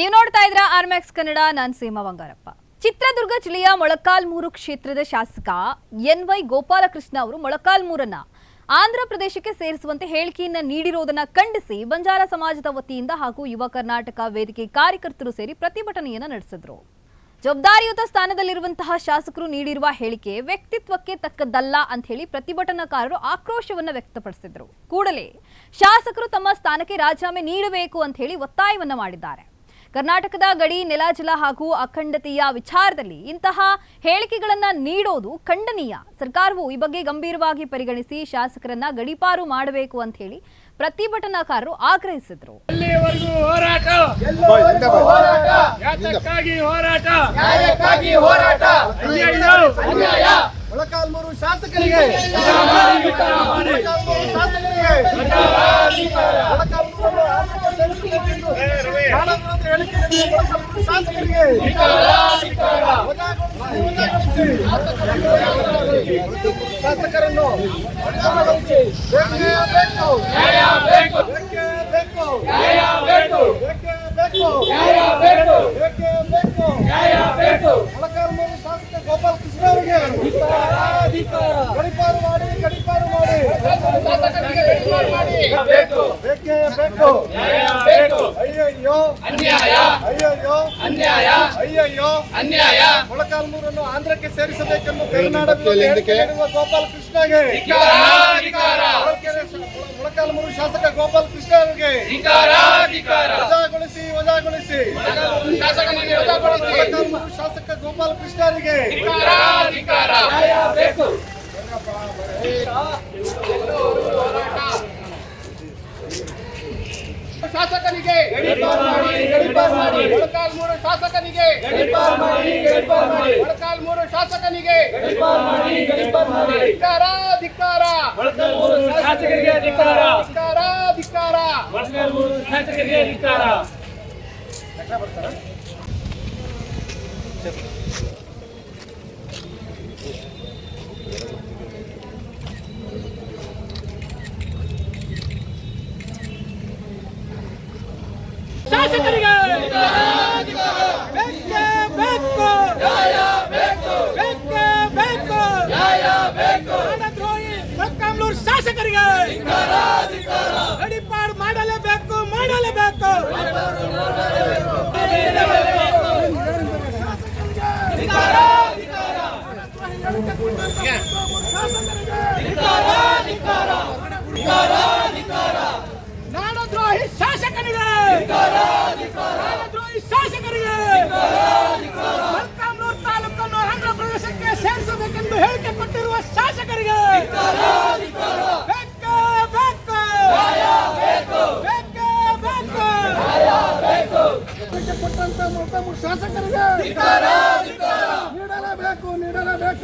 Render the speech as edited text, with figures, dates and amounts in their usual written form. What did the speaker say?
ನೀವು ನೋಡ್ತಾ ಇದ್ರ ಆರ್ಮ್ಯಾಕ್ಸ್ ಕನ್ನಡ. ನಾನು ಸೀಮಾ ಬಂಗಾರಪ್ಪ. ಚಿತ್ರದುರ್ಗ ಜಿಲ್ಲೆಯ ಮೊಳಕಾಲ್ಮೂರು ಕ್ಷೇತ್ರದ ಶಾಸಕ ಎನ್.ವೈ. ಗೋಪಾಲಕೃಷ್ಣ ಅವರು ಮೊಳಕಾಲ್ಮೂರನ್ನ ಆಂಧ್ರ ಪ್ರದೇಶಕ್ಕೆ ಸೇರಿಸುವಂತೆ ಹೇಳಿಕೆಯನ್ನ ನೀಡಿರುವುದನ್ನು ಖಂಡಿಸಿ ಬಂಜಾರ ಸಮಾಜದ ವತಿಯಿಂದ ಹಾಗೂ ಯುವ ಕರ್ನಾಟಕ ವೇದಿಕೆ ಕಾರ್ಯಕರ್ತರು ಸೇರಿ ಪ್ರತಿಭಟನೆಯನ್ನು ನಡೆಸಿದರು. ಜವಾಬ್ದಾರಿಯುತ ಸ್ಥಾನದಲ್ಲಿರುವಂತಹ ಶಾಸಕರು ನೀಡಿರುವ ಹೇಳಿಕೆ ವ್ಯಕ್ತಿತ್ವಕ್ಕೆ ತಕ್ಕದ್ದಲ್ಲ ಅಂತ ಹೇಳಿ ಪ್ರತಿಭಟನಾಕಾರರು ಆಕ್ರೋಶವನ್ನು ವ್ಯಕ್ತಪಡಿಸಿದರು. ಕೂಡಲೇ ಶಾಸಕರು ತಮ್ಮ ಸ್ಥಾನಕ್ಕೆ ರಾಜೀನಾಮೆ ನೀಡಬೇಕು ಅಂತ ಹೇಳಿ ಒತ್ತಾಯವನ್ನ ಮಾಡಿದ್ದಾರೆ. ಕರ್ನಾಟಕದ ಗಡಿ, ನೆಲ, ಜಲ ಹಾಗೂ ಅಖಂಡತೆಯ ವಿಚಾರದಲ್ಲಿ ಇಂತಹ ಹೇಳಿಕೆಗಳನ್ನು ನೀಡೋದು ಖಂಡನೀಯ. ಸರ್ಕಾರವು ಈ ಬಗ್ಗೆ ಗಂಭೀರವಾಗಿ ಪರಿಗಣಿಸಿ ಶಾಸಕರನ್ನ ಗಡೀಪಾರು ಮಾಡಬೇಕು ಅಂತ ಹೇಳಿ ಪ್ರತಿಭಟನಾಕಾರರು ಆಗ್ರಹಿಸಿದರು. ಮೊಳಕಾಲ್ಮೂರು ಶಾಸಕರಿಗೆ ಶಾಸಕರನ್ನು ಮೊಳಕಾಲ್ಮೂರು ಶಾಸಕ ಗೋಪಾಲ್ ಕೃಷ್ಣ ಅವರಿಗೆ ಗಡೀಪಾರು ಮಾಡಿ ಬೇಕೇ ಬೇಕು. ಅಯ್ಯಯ್ಯೋ ಮೊಳಕಾಲ್ಮೂರನ್ನು ಆಂಧ್ರಕ್ಕೆ ಸೇರಿಸಬೇಕೆಂದು ಕರ್ನಾಟಕ ಗೋಪಾಲ್ ಕೃಷ್ಣಗೆ, ಮೊಳಕಾಲ್ಮೂರು ಶಾಸಕ ಗೋಪಾಲ್ ಕೃಷ್ಣ ಅವರಿಗೆ ವಜಾಗೊಳಿಸಿ. ಮೊಳಕಾಲ್ಮೂರು ಶಾಸಕ ಗೋಪಾಲ್ ಕೃಷ್ಣ ಅವರಿಗೆ ಶಾಸಕನಿಗೆ ಮೊಳಕಾಲ್ಮೂರು ಶಾಸಕನಿಗೆ ಮೊಳಕಾಲ್ಮೂರು ಶಾಸಕನಿಗೆ ಧಿಕ್ಕಾರ ಮೊಳಕಾಲ್ಮೂರು ಶಾಸಕರಿಗೆ ಧಿಕ್ಕಾರ. ಶಾಸಕರಿಗೆ ಮೊಳಕಾಲ್ಮೂರು ಶಾಸಕರಿಗೆ ಗಡೀಪಾರು ಮಾಡಲೇಬೇಕು. ನಾಡದ್ರೋಹಿ ಶಾಸಕರಿಗೆ ಮೊಳಕಾಲ್ಮೂರು ತಾಲೂಕನ್ನು ಆಂಧ್ರ ಪ್ರದೇಶಕ್ಕೆ ಸೇರಿಸಬೇಕೆಂದು ಹೇಳಿಕೆ ಕೊಟ್ಟಿರುವ ಶಾಸಕರಿಗೆ ಕೊಟ್ಟಂತ ಮೊಳಕಾಲ್ಮೂರು ಶಾಸಕರಿಗೆ ನೀಡಲೇಬೇಕು.